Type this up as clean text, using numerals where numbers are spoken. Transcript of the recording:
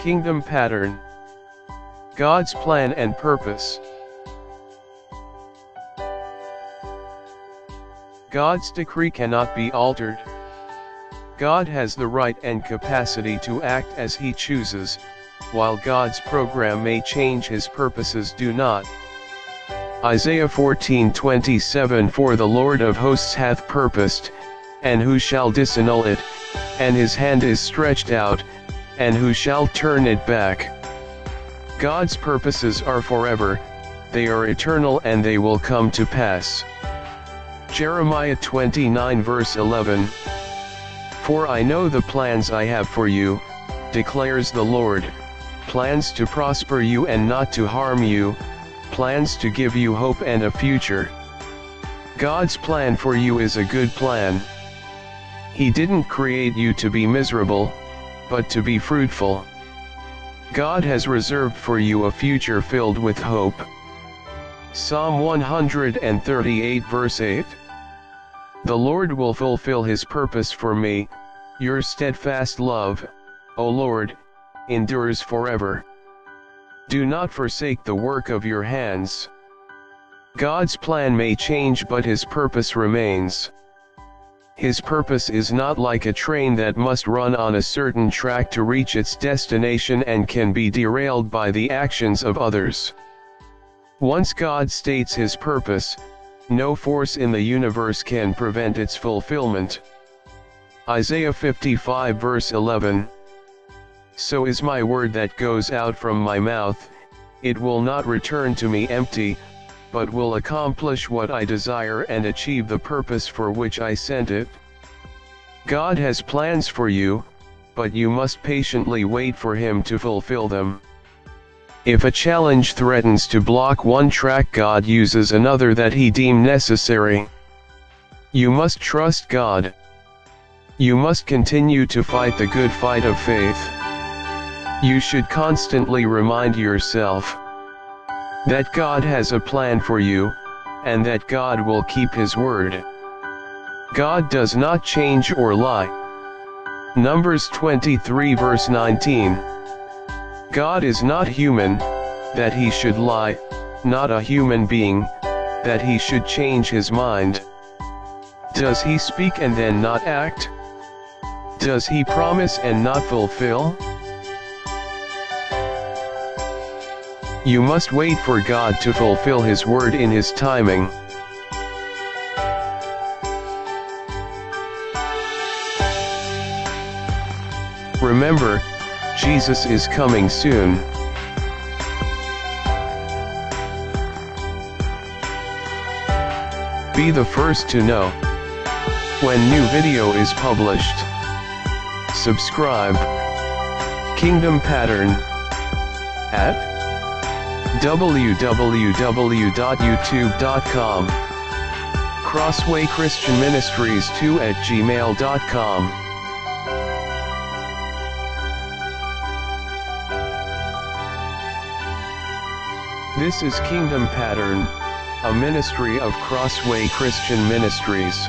Kingdom pattern. God's plan and purpose. God's decree cannot be altered. God has the right and capacity to act as He chooses, while God's program may change, His purposes do not. Isaiah 14:27 For the Lord of hosts hath purposed, and who shall disannul it, and His hand is stretched out, and who shall turn it back? God's purposes are forever, they are eternal, and they will come to pass. Jeremiah 29 verse 11. For I know the plans I have for you, declares the Lord, plans to prosper you and not to harm you, plans to give you hope and a future. God's plan for you is a good plan. He didn't create you to be miserable, but to be fruitful. God has reserved for you a future filled with hope. Psalm 138 verse 8. The Lord will fulfill His purpose for me, your steadfast love, O Lord, endures forever. Do not forsake the work of your hands. God's plan may change, but His purpose remains. His purpose is not like a train that must run on a certain track to reach its destination and can be derailed by the actions of others. Once God states His purpose, no force in the universe can prevent its fulfillment. Isaiah 55 verse 11. So is my word that goes out from my mouth, it will not return to me empty, but will accomplish what I desire and achieve the purpose for which I sent it. God has plans for you, but you must patiently wait for Him to fulfill them. If a challenge threatens to block one track, God uses another that He deemed necessary. You must trust God. You must continue to fight the good fight of faith. You should constantly remind yourself that God has a plan for you, and that God will keep His word. God does not change or lie. Numbers 23 verse 19. God is not human, that He should lie, not a human being, that He should change His mind. Does He speak and then not act? Does He promise and not fulfill? You must wait for God to fulfill His word in His timing. Remember, Jesus is coming soon. Be the first to know when new video is published. Subscribe. Kingdom Pattern at www.youtube.com. Crossway Christian Ministries 2@gmail.com. This is Kingdom Pattern, a ministry of Crossway Christian Ministries.